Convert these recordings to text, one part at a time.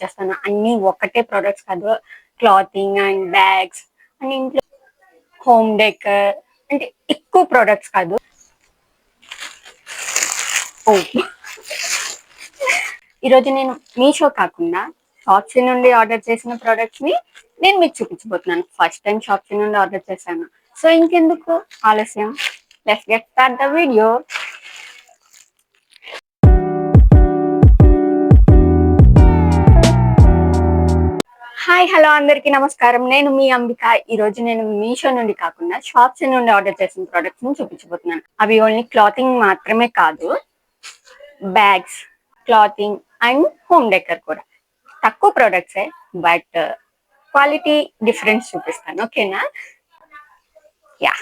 చూపించేస్తాను. అన్ని ఒకటే ప్రొడక్ట్స్ కాదు, క్లాతింగ్ అండ్ బ్యాగ్స్ అండ్ ఇంట్లో హోమ్ డెకర్, అంటే ఎక్కువ ప్రొడక్ట్స్ కాదు. ఓ ఈరోజు నేను మీషో కాకుండా షాప్సీ నుండి ఆర్డర్ చేసిన ప్రొడక్ట్స్ ని నేను మీకు చూపించబోతున్నాను. ఫస్ట్ టైం షాప్సీ నుండి ఆర్డర్ చేశాను. సో ఇంకెందుకు ఆలస్యం, let's get start the video. Hi hello అందరికీ నమస్కారం. నేను మీ అంబిక. ఈరోజు నేను మీషో నుండి కాకుండా షాప్సీ నుండి ఆర్డర్ చేసిన ప్రొడక్ట్స్ ని చూపించబోతున్నాను. అవి ఓన్లీ క్లాతింగ్ మాత్రమే కాదు, bags, clothing and home decor కూడా. తక్కువ ప్రొడక్ట్సే బట్ క్వాలిటీ డిఫరెన్స్ చూపిస్తాను, ఓకేనా? యా,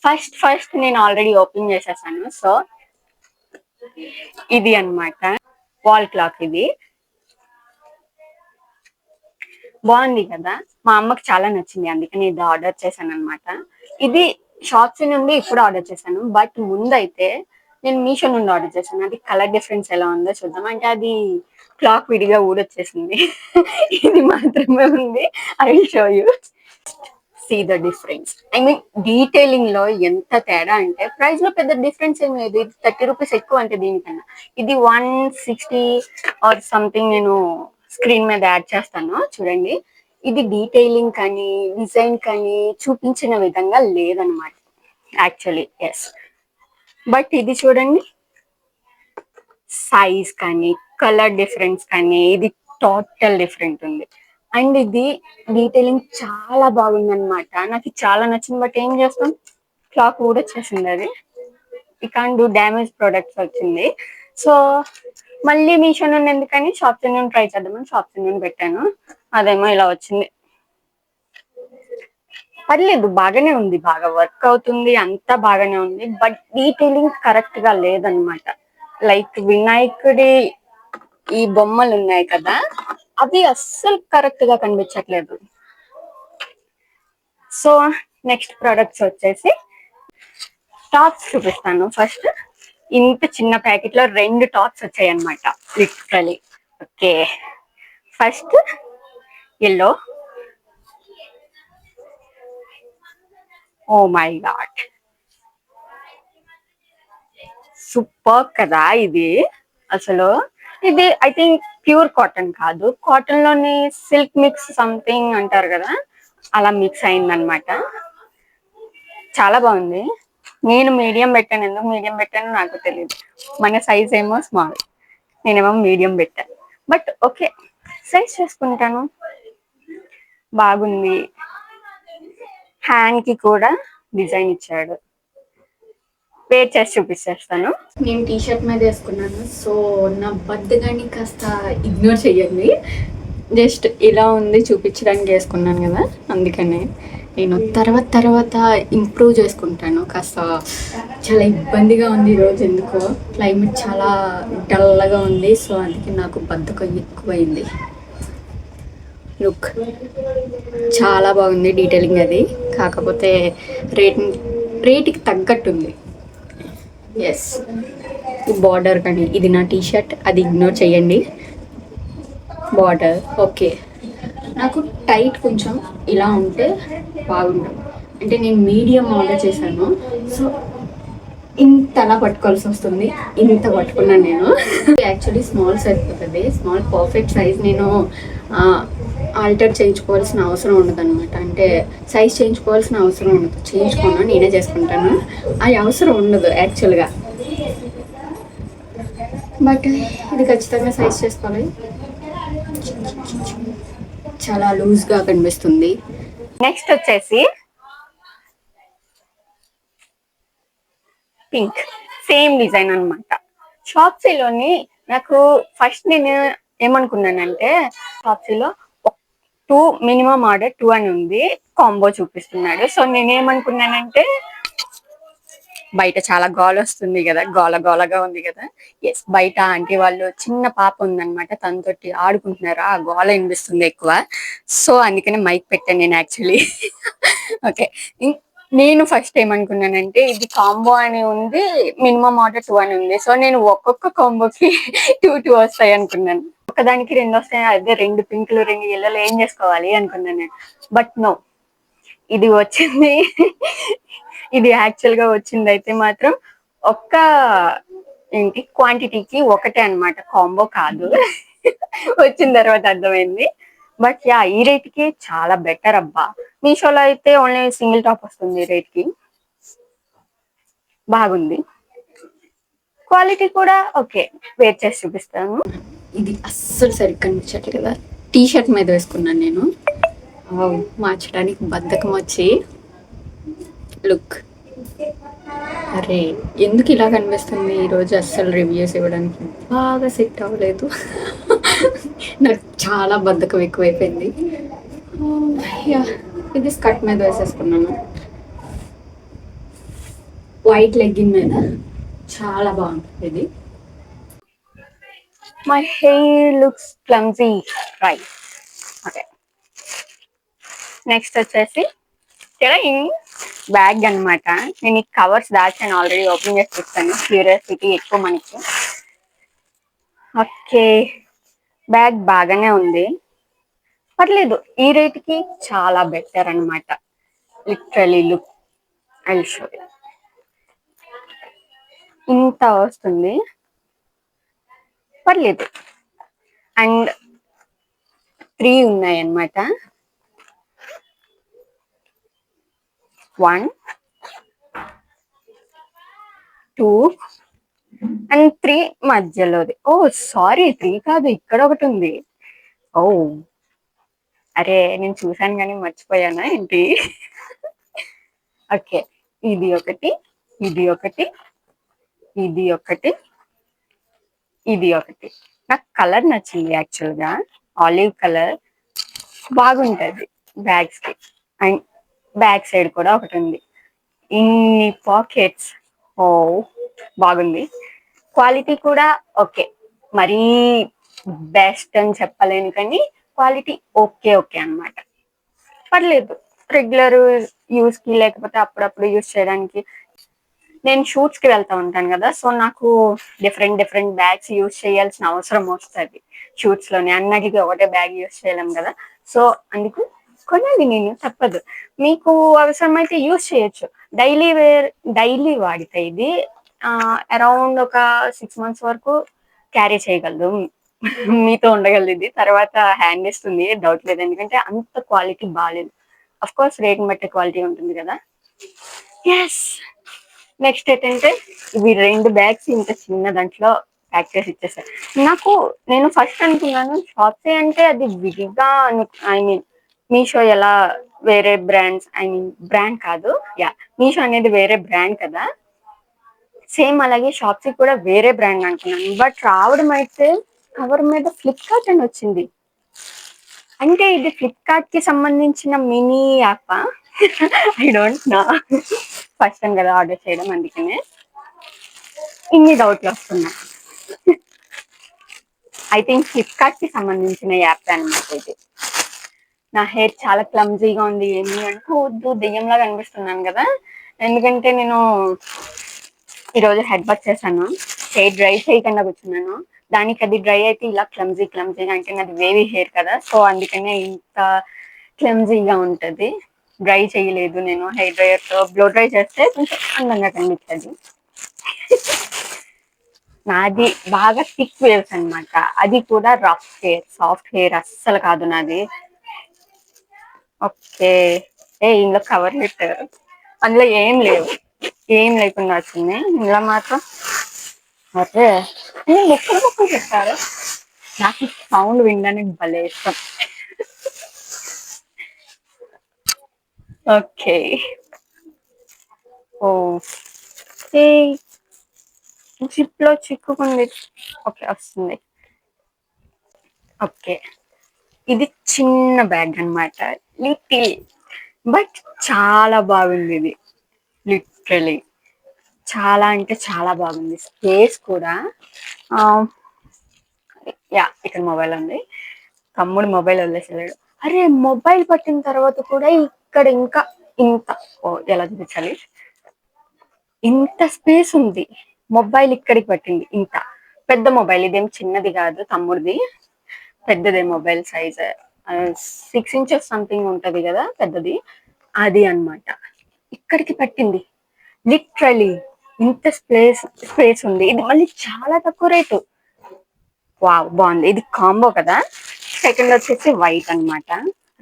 ఫస్ట్ నేను ఆల్రెడీ ఓపెన్ చేసేసాను. సో ఇది అన్నమాట వాల్ క్లాక్. ఇది బాగుంది కదా, మా అమ్మకి చాలా నచ్చింది, అందుకని ఇది ఆర్డర్ చేశాను అనమాట. ఇది షాప్సీ నుండి ఇప్పుడు ఆర్డర్ చేశాను, బట్ ముందైతే నేను మీషో నుండి ఆర్డర్ చేశాను. అది కలర్ డిఫరెన్స్ ఎలా ఉందో చూద్దాం. అంటే అది క్లాక్ విడిగా ఊడొచ్చేసింది. ఇది మాత్రమే ఉంది. I will show you. See the difference. I mean detailing లో ఎంత తేడా అంటే, ప్రైస్ లో పెద్ద డిఫరెన్స్ ఏం లేదు. ఇది 30 రూపీస్ ఎక్కువ అంటే దీనికన్నా. ఇది 160 ఆర్ సంథింగ్. నేను స్క్రీన్ మీద యాడ్ చేస్తాను చూడండి. ఇది డీటెయిలింగ్ కానీ డిజైన్ కానీ చూపించిన విధంగా లేదనమాట యాక్చువల్లీ. ఎస్, బట్ ఇది చూడండి, సైజ్ కానీ కలర్ డిఫరెన్స్ కానీ ఇది టోటల్ డిఫరెంట్ ఉంది. అండ్ ఇది డీటెయిలింగ్ చాలా బాగుంది అనమాట. నాకు చాలా నచ్చింది. బట్ ఏం చేస్తాం, క్లాక్ కూడా వచ్చేసింది. అది ఈ కాన్ డూ డ్యామేజ్ ప్రొడక్ట్స్ వచ్చింది. సో మళ్ళీ మీషో నుండి ఎందుకని షాప్సీ నుండి ట్రై చేద్దామని షాప్సీ నుండి పెట్టాను. అదేమో ఇలా వచ్చింది. పర్లేదు, బాగానే ఉంది, బాగా వర్క్ అవుతుంది, అంతా బాగానే ఉంది. బట్ డీటెయిలింగ్ కరెక్ట్ గా లేదనమాట. లైక్ వినాయకుడి ఈ బొమ్మలు ఉన్నాయి కదా, అవి అస్సలు కరెక్ట్ గా కనిపించట్లేదు. సో నెక్స్ట్ ప్రొడక్ట్స్ వచ్చేసి టాప్స్ చూపిస్తాను. ఫస్ట్ ఇంత చిన్న ప్యాకెట్ లో 2 టాప్స్ వచ్చాయి అనమాట, literally. Okay, first yellow. Oh my god, super కదా ఇది. అసలు ఇది ఐ థింక్ ప్యూర్ కాటన్ కాదు, కాటన్ లోని సిల్క్ మిక్స్ సంథింగ్ అంటారు కదా, అలా మిక్స్ అయిందనమాట. చాలా బాగుంది. నేను మీడియం పెట్టాను. ఎందుకు మీడియం పెట్టాను నాకు తెలియదు. మన సైజ్ ఏమో స్మాల్, నేనేమో మీడియం పెట్టాను. బట్ ఓకే, సైజ్ చేసుకుంటాను. బాగుంది. హ్యాండ్ కి కూడా డిజైన్ ఇచ్చాడు. వేర్ చేసి చూపిస్తాను. నేను టీ షర్ట్ మీద వేసుకున్నాను, సో నా బద్దగాన్ని కాస్త ఇగ్నోర్ చెయ్యండి. జస్ట్ ఇలా ఉంది చూపించడానికి వేసుకున్నాను కదా, అందుకనే నేను తర్వాత ఇంప్రూవ్ చేసుకుంటాను. కాస్త చాలా ఇబ్బందిగా ఉంది ఈరోజు, ఎందుకో క్లైమేట్ చాలా డల్గా ఉంది. సో అందుకే నాకు బద్ధకం ఎక్కువైంది. లుక్ చాలా బాగుంది డీటెయిలింగ్ అది, కాకపోతే రేట్కి తగ్గట్టుంది. ఎస్, ఈ బార్డర్ కానీ, ఇది నా టీ షర్ట్, అది ఇగ్నోర్ చేయండి. బార్డర్ ఓకే, నాకు టైట్ కొంచెం ఇలా ఉంటే బాగుంటుంది. అంటే నేను మీడియం ఆర్డర్ చేశాను, సో ఇంతలా పట్టుకోవాల్సి వస్తుంది. ఇంత పట్టుకున్నాను నేను. యాక్చువల్లీ స్మాల్ సరిపోతుంది, స్మాల్ పర్ఫెక్ట్ సైజ్. నేను ఆల్టర్ చేయించుకోవాల్సిన అవసరం ఉండదు అనమాట. అంటే సైజ్ చేయించుకోవాల్సిన అవసరం ఉండదు, చేయించుకున్నా నేనే చేసుకుంటాను. అది అవసరం ఉండదు యాక్చువల్గా. బట్ ఇది ఖచ్చితంగా సైజ్ చేసుకోవాలి. చాలా లూజ్గా కనిపిస్తుంది. నెక్స్ట్ వచ్చేసి పింక్, సేమ్ డిజైన్ అనమాట. షాప్సీలోని నాకు ఫస్ట్ నేను ఏమనుకున్నానంటే, షాప్సీలో 2 మినిమం ఆర్డర్ 2 అని ఉంది, కాంబో చూపిస్తున్నాడు. సో నేనేమనుకున్నానంటే, బయట చాలా గోల వస్తుంది కదా, గోలగా ఉంది కదా. ఎస్, బయట ఆంటీ వాళ్ళు చిన్న పాప ఉందన్నమాట, తనతోటి ఆడుకుంటున్నారు, ఆ గోల వినిపిస్తుంది ఎక్కువ. సో అందుకనే మైక్ పెట్టాను నేను యాక్చువల్లీ. ఓకే, నేను ఫస్ట్ ఏమనుకున్నానంటే ఇది కాంబో అని ఉంది, మినిమం ఆర్డర్ 2 అని ఉంది. సో నేను ఒక్కొక్క కాంబోకి 2 వస్తాయి అనుకున్నాను. ఒకదానికి 2 వస్తాయి, అదే 2 పింకులు 2 ఎల్లోలు ఏం చేసుకోవాలి అనుకున్నాను. బట్ నో, ఇది వచ్చింది. ఇది యాక్చువల్ గా వచ్చింది అయితే మాత్రం ఒక్క ఏంటి క్వాంటిటీకి ఒకటే అనమాట, కాంబో కాదు. వచ్చిన తర్వాత అర్థమైంది. బట్ యా, ఈ రేట్ కి చాలా బెటర్ అబ్బా. మీషోలో అయితే ఓన్లీ సింగిల్ టాప్ వస్తుంది ఈ రేట్ కి, బాగుంది. క్వాలిటీ కూడా ఓకే. వేర్ చేసి చూపిస్తాను. ఇది అస్సలు సరిగ్గా కనిపించట్లేదు కదా, టీ షర్ట్ మీద వేసుకున్నాను నేను. మార్చడానికి బద్ధకం వచ్చి లుక్. అరే ఎందుకు ఇలా కనిపిస్తుంది ఈరోజు, అస్సలు రివ్యూస్ ఇవ్వడానికి బాగా సెట్ అవ్వలేదు. నాకు చాలా బద్ధకం ఎక్కువైపోయింది. ఇది స్కర్ట్ మీద వేసేసుకున్నాను, వైట్ లెగ్గిన్ మీద. చాలా బాగుంటుంది ఇది. My hair looks clumsy right. Okay, next వచ్చేసి బ్యాగ్ అనమాట. నేను ఈ కవర్స్ దాచాను ఆల్రెడీ, ఓపెన్ చేసి చూస్తాను, క్యూరియాసిటీ ఎక్కువ మనకి. ఓకే, బ్యాగ్ బాగానే ఉంది, పర్లేదు. ఈ రేట్కి చాలా బెటర్ అనమాట. Literally look, I will show you. ఇంత వస్తుంది, పర్లేదు. అండ్ 3 ఉన్నాయి అన్నమాట. 1, 2 అండ్ 3 మధ్యలోది. ఓ సారీ, 3 కాదు, ఇక్కడ ఒకటి ఉంది. ఓ అరే, నేను చూసాను కానీ మర్చిపోయానా ఏంటి? ఓకే, ఇది ఒకటి, ఇది ఒకటి, ఇది ఒకటి, ఇది ఒకటి. నాకు కలర్ నచ్చింది యాక్చువల్ గా, ఆలివ్ కలర్ బాగుంటది బ్యాగ్స్ కి. అండ్ బ్యాక్ సైడ్ కూడా ఒకటి ఉంది, ఇన్ని పాకెట్స్. ఓ బాగుంది. క్వాలిటీ కూడా ఓకే, మరీ బెస్ట్ అని చెప్పలేను కానీ క్వాలిటీ ఓకే ఓకే అనమాట, పర్లేదు. రెగ్యులర్ యూస్ కి లేకపోతే అప్పుడప్పుడు యూస్ చేయడానికి. నేను షూట్స్ కి వెళ్తా ఉంటాను కదా, సో నాకు డిఫరెంట్ డిఫరెంట్ బ్యాగ్స్ యూస్ చేయాల్సిన అవసరం వస్తుంది షూట్స్ లోనే. అన్నిటికీ ఒకటే బ్యాగ్ యూస్ చేయలేం కదా, సో అందుకు కొనాలి నేను, తప్పదు. మీకు అవసరమైతే యూస్ చేయొచ్చు, డైలీ వేర్, డైలీ వాడితే ఇది అరౌండ్ ఒక 6 months వరకు క్యారీ చేయగలదు, మీతో ఉండగలదు. ఇది తర్వాత హ్యాండ్ ఇస్తుంది, డౌట్ లేదు, ఎందుకంటే అంత క్వాలిటీ బాగాలేదు. అఫ్ కోర్స్ రేట్ బట్టి క్వాలిటీ ఉంటుంది కదా. ఎస్, నెక్స్ట్ ఏంటంటే ఇవి 2 బ్యాగ్స్ ఇంత చిన్న దాంట్లో ప్యాక్ చేసి ఇచ్చేసారు నాకు. నేను ఫస్ట్ అనుకున్నాను షాప్సీ అంటే అది విడిగా, ఐ మీన్ మీషో ఎలా వేరే బ్రాండ్స్, ఐ మీన్ బ్రాండ్ కాదు, యా మీషో అనేది వేరే బ్రాండ్ కదా, సేమ్ అలాగే షాప్సీ కూడా వేరే బ్రాండ్ అనుకున్నాను. బట్ రావడం అయితే కవర్ మీద ఫ్లిప్కార్ట్ అని వచ్చింది. అంటే ఇది ఫ్లిప్కార్ట్ కి సంబంధించిన mini app, I don't no, first time కదా ఆర్డర్ చేయడం, అందుకనే ఇన్ని డౌట్లు వస్తున్నాయి. ఐ థింక్ ఫ్లిప్కార్ట్ కి సంబంధించిన యాప్ అనమాట ఇది. నా హెయిర్ చాలా క్లమ్జీగా ఉంది, ఏమి అనుకోవద్దు, దెయ్యంలా కనిపిస్తున్నాను కదా, ఎందుకంటే నేను ఈరోజు హెడ్ బాత్ చేశాను, హెయిర్ డ్రై చేయకుండా కూర్చున్నాను. దానికి అది డ్రై అయితే ఇలా క్లమ్జీగా, అంటే నాది వేవీ హెయిర్ కదా, సో అందుకనే ఇంత క్లమ్జీగా ఉంటది. డ్రై చేయలేదు నేను, హెయిర్ డ్రైయర్ తో బ్లో డ్రై చేస్తే కొంచెం అందంగా కనిపించదు. నాది బాగా థిక్ వేవ్స్ అనమాట, అది కూడా రఫ్ హెయిర్, సాఫ్ట్ హెయిర్ అస్సలు కాదు నాది. ఓకే, ఇందులో కవర్ పెట్టారు, అందులో ఏం లేవు, ఏం లేకుండా వచ్చింది. ఇందులో మాత్రం అదే ముక్కలు ముక్కలు పెట్టారు. నాకు సౌండ్ వినడానికి భలే ఇష్టం. ఓకే, ఓ జిప్ లో చిక్కుకుంది. ఓకే, వస్తుంది. ఓకే, ఇది చిన్న బ్యాగ్ అనమాట, లిటిల్, బట్ చాలా బాగుంది ఇది, లిటరలీ చాలా అంటే చాలా బాగుంది. స్పేస్ కూడా, యా ఇక్కడ మొబైల్ ఉంది, తమ్ముడు మొబైల్ వదిలేసాడు. అరే మొబైల్ పట్టిన తర్వాత కూడా ఇక్కడ ఇంకా ఇంత ఎలా చూపించాలి, ఇంత స్పేస్ ఉంది. మొబైల్ ఇక్కడికి పట్టింది. ఇంత పెద్ద మొబైల్, ఇదేం చిన్నది కాదు, తమ్ముడిది పెద్దదే మొబైల్ సైజ్. 6 inches సంథింగ్ ఉంటది కదా పెద్దది, అది అన్నమాట. ఇక్కడికి పట్టింది లిటరలీ. ఇంత స్పేస్ ఉంది. ఇది మళ్ళీ చాలా తక్కువ రేటు. వావ్, బాగుంది. ఇది కాంబో కదా. సెకండ్ వచ్చేసి వైట్ అన్నమాట.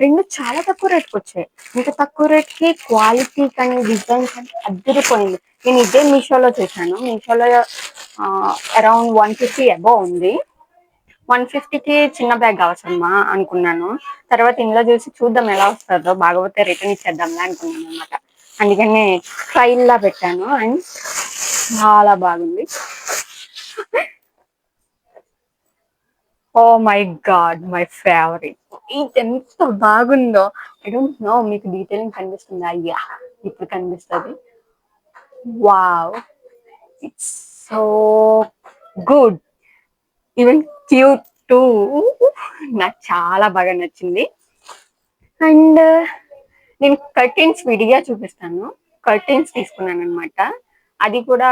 రెండు చాలా తక్కువ రేట్కి వచ్చాయి. ఇంత తక్కువ రేట్కి క్వాలిటీ కానీ డిజైన్స్ కానీ అద్దరిపోయింది. నేను ఇదే మీషోలో చూసాను. మీషోలో అరౌండ్ 150 అబౌవ్ ఉంది. 150కి చిన్న బ్యాగ్ అవసరమా అనుకున్నాను. తర్వాత ఇందులో చూసి చూద్దాం ఎలా వస్తుందో, బాగోతే రిటర్న్ ఇచ్చేద్దాంలే అనుకున్నాను అనమాట. అందుకని ట్రైల్ లా పెట్టాను అండ్ చాలా బాగుంది. Oh my god, my favourite. ఇది ఎంత బాగుందో. ఐ డోంట్ నో మీకు డీటెయిలింగ్ కనిపిస్తుంది. అయ్యా, ఇప్పుడు కనిపిస్తుంది. Wow, it's so good, even cute too. నాకు చాలా బాగా నచ్చింది. అండ్ నేను కర్టెన్స్ విడిగా చూపిస్తాను. కర్టెన్స్ తీసుకున్నాను అనమాట. అది కూడా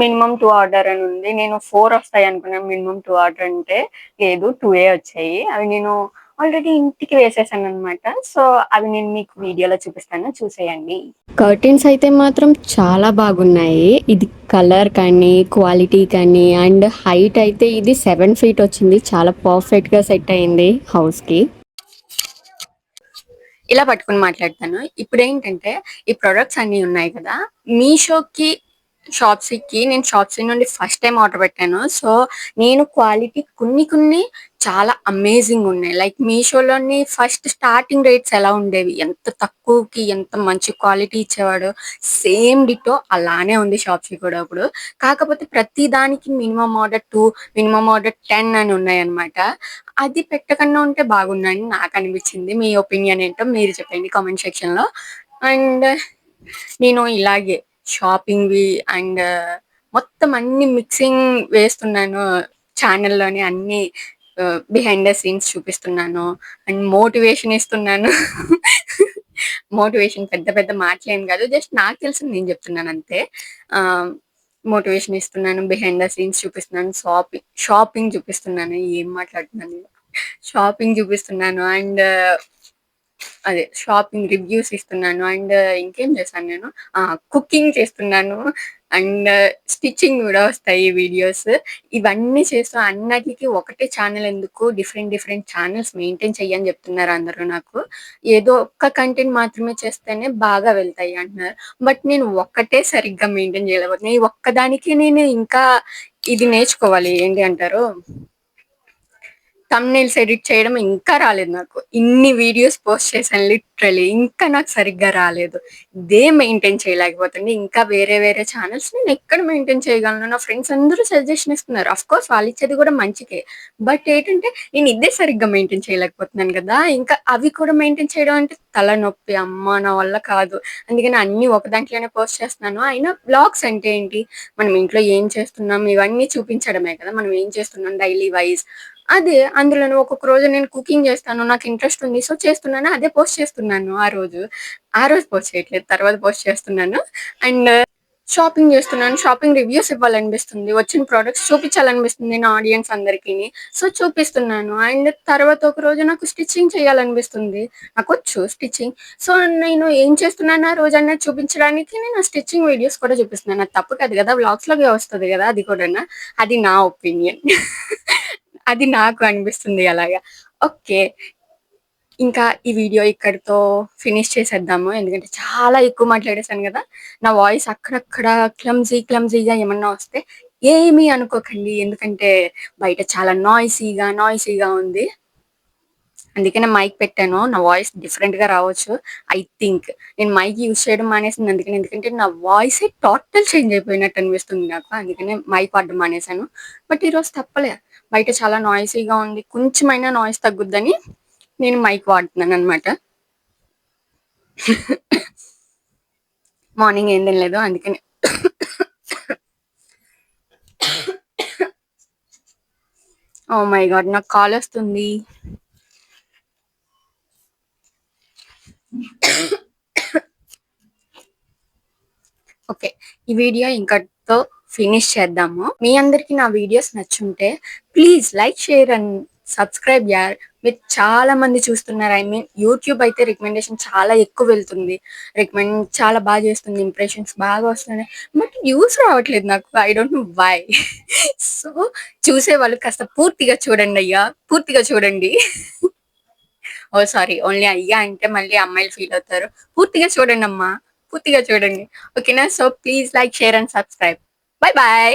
మినిమం 2 ఆర్డర్ అని ఉంది. నేను 4 వస్తాయి అనుకున్నాను. మినిమం 2 ఆర్డర్ అంటే లేదు, 2 వచ్చాయి. అవి నేను ఆల్రెడీ ఇంటికి వేసేసాను అనమాట. సో అవి నేను మీకు వీడియోలో చూపిస్తాను, చూసేయండి. కర్టెన్స్ అయితే మాత్రం చాలా బాగున్నాయి. ఇది కలర్ కానీ క్వాలిటీ కానీ అండ్ హైట్ అయితే ఇది 7 feet వచ్చింది. చాలా పర్ఫెక్ట్ గా సెట్ అయింది హౌస్ కి. ఇలా పట్టుకుని మాట్లాడతాను. ఇప్పుడు ఏంటంటే ఈ ప్రొడక్ట్స్ అన్ని ఉన్నాయి కదా, మీషోకి షాప్సీకి, నేను షాప్సీ నుండి ఫస్ట్ టైం ఆర్డర్ పెట్టాను. సో నేను క్వాలిటీ కొన్ని చాలా అమేజింగ్ ఉన్నాయి. లైక్ మీషోలోని ఫస్ట్ స్టార్టింగ్ రేట్స్ ఎలా ఉండేవి, ఎంత తక్కువకి ఎంత మంచి క్వాలిటీ ఇచ్చేవాడు, సేమ్ డిటో అలానే ఉంది షాప్సీ కూడా ఇప్పుడు. కాకపోతే ప్రతి దానికి మినిమం ఆర్డర్ 2, మినిమం ఆర్డర్ 10 అని ఉన్నాయి అనమాట. అది పెట్టకుండా ఉంటే బాగుందని నాకు అనిపించింది. మీ ఒపీనియన్ ఏంటో మీరు చెప్పండి కామెంట్ సెక్షన్ లో. అండ్ నేను ఇలాగే షాపింగ్వి అండ్ మొత్తం అన్ని మిక్సింగ్ వేస్తున్నాను ఛానల్లోని. అన్ని బిహైండ్ ద సీన్స్ చూపిస్తున్నాను అండ్ మోటివేషన్ ఇస్తున్నాను. మోటివేషన్ పెద్ద పెద్ద మాటలేం కాదు, జస్ట్ నాకు తెలిసింది నేను చెప్తున్నాను అంతే. మోటివేషన్ ఇస్తున్నాను, బిహైండ్ ద సీన్స్ చూపిస్తున్నాను, షాపింగ్ చూపిస్తున్నాను. ఏం మాట్లాడుతున్నాను, షాపింగ్ చూపిస్తున్నాను అండ్ అదే షాపింగ్ రివ్యూస్ ఇస్తున్నాను. అండ్ ఇంకేం చేశాను నేను, కుకింగ్ చేస్తున్నాను అండ్ స్టిచ్చింగ్ కూడా వస్తాయి వీడియోస్. ఇవన్నీ చేస్తూ అన్నిటికీ ఒకటే ఛానల్ ఎందుకు, డిఫరెంట్ ఛానల్స్ మెయింటైన్ చెయ్యని చెప్తున్నారు అందరూ నాకు. ఏదో ఒక్క కంటెంట్ మాత్రమే చేస్తేనే బాగా వెళ్తాయి అంటున్నారు. బట్ నేను ఒక్కటే సరిగ్గా మెయింటైన్ చేయలేకపోతున్నాను. ఈ ఒక్కదానికి నేను ఇంకా ఇది నేర్చుకోవాలి. ఏంటి అంటారు, థంబ్నెయిల్స్ ఎడిట్ చేయడం ఇంకా రాలేదు నాకు. ఇన్ని వీడియోస్ పోస్ట్ చేశాను లిటరలీ, ఇంకా నాకు సరిగ్గా రాలేదు. ఇదే మెయింటైన్ చేయలేకపోతుంది. ఇంకా వేరే ఛానల్స్ నేను ఎక్కడ మెయింటైన్ చేయగలను. నా ఫ్రెండ్స్ అందరూ సజెషన్ ఇస్తున్నారు. అఫ్ కోర్స్ వాళ్ళు ఇచ్చేది కూడా మంచికే. బట్ ఏంటంటే నేను ఇదే సరిగ్గా మెయింటైన్ చేయలేకపోతున్నాను కదా. ఇంకా అవి కూడా మెయింటైన్ చేయడం అంటే తలనొప్పి. అమ్మ, నా వల్ల కాదు. అందుకని అన్ని ఒక దాంట్లోనే పోస్ట్ చేస్తున్నాను. అయినా బ్లాగ్స్ అంటే ఏంటి, మనం ఇంట్లో ఏం చేస్తున్నాం ఇవన్నీ చూపించడమే కదా. మనం ఏం చేస్తున్నాం డైలీ వైజ్, అదే అందులోనే ఒక్కొక్క రోజు నేను కుకింగ్ చేస్తాను, నాకు ఇంట్రెస్ట్ ఉంది, సో చేస్తున్నాను, అదే పోస్ట్ చేస్తున్నాను. ఆ రోజు పోస్ట్ చేయట్లేదు, తర్వాత పోస్ట్ చేస్తున్నాను. అండ్ షాపింగ్ చేస్తున్నాను, షాపింగ్ రివ్యూస్ ఇవ్వాలనిపిస్తుంది, వచ్చిన ప్రోడక్ట్స్ చూపించాలనిపిస్తుంది నా ఆడియన్స్ అందరికీ, సో చూపిస్తున్నాను. అండ్ తర్వాత ఒక రోజు నాకు స్టిచ్చింగ్ చేయాలనిపిస్తుంది, నాకు వచ్చు స్టిచ్చింగ్. సో నేను ఏం చేస్తున్నాను ఆ రోజు అన్నది చూపించడానికి నేను స్టిచ్చింగ్ వీడియోస్ కూడా చూపిస్తున్నాను. అది తప్పు కాదు కదా, వ్లాగ్స్ లాగే వస్తుంది కదా అది కూడా. అది నా ఒపీనియన్. అది నాకు అనిపిస్తుంది అలాగా. ఓకే, ఇంకా ఈ వీడియో ఇక్కడితో ఫినిష్ చేసేద్దాము. ఎందుకంటే చాలా ఎక్కువ మాట్లాడేశాను కదా. నా వాయిస్ అక్కడక్కడ క్లమ్జీగా ఏమన్నా వస్తే ఏమీ అనుకోకండి, ఎందుకంటే బయట చాలా నాయిసీగా ఉంది. అందుకే నేను మైక్ పెట్టాను. నా వాయిస్ డిఫరెంట్ గా రావచ్చు. ఐ థింక్ నేను మైక్ యూజ్ చేయడం మానేసింది అందుకని, ఎందుకంటే నా వాయిస్ టోటల్ చేంజ్ అయిపోయినట్టు అనిపిస్తుంది నాకు. అందుకనే మైక్ వాడడం మానేశాను. బట్ ఈరోజు తప్పలే, బయట చాలా నాయిసీగా ఉంది. కొంచెమైనా నాయిస్ తగ్గుద్దని నేను మైక్ వాడుతున్నాను అనమాట. మార్నింగ్ ఏం తినలేదు అందుకని. ఓ మై గాడ్, నాకు కాల్ వస్తుంది. ఓకే. ఈ వీడియో ఇంకటితో ఫినిష్ చేద్దాము. మీ అందరికి నా వీడియోస్ నచ్చుంటే please like, share and subscribe యార్. మీరు చాలా మంది చూస్తున్నారు. ఐ మీన్ యూట్యూబ్ అయితే రికమెండేషన్ చాలా ఎక్కువ వెళ్తుంది. చాలా బాగా చేస్తుంది. ఇంప్రెషన్స్ బాగా వస్తున్నాయి. బట్ వ్యూస్ రావట్లేదు నాకు. I don't know why. So చూసేవాళ్ళు కాస్త పూర్తిగా చూడండయ్యా. పూర్తిగా చూడండి. ఓహ్! సారీ. ఓన్లీ అయ్యా అంటే మళ్ళీ అమ్మాయిలు ఫీల్ అవుతారు. పూర్తిగా చూడండమ్మా. పూర్తిగా చూడండి. ఓకేనా? So please like, share and subscribe. By by.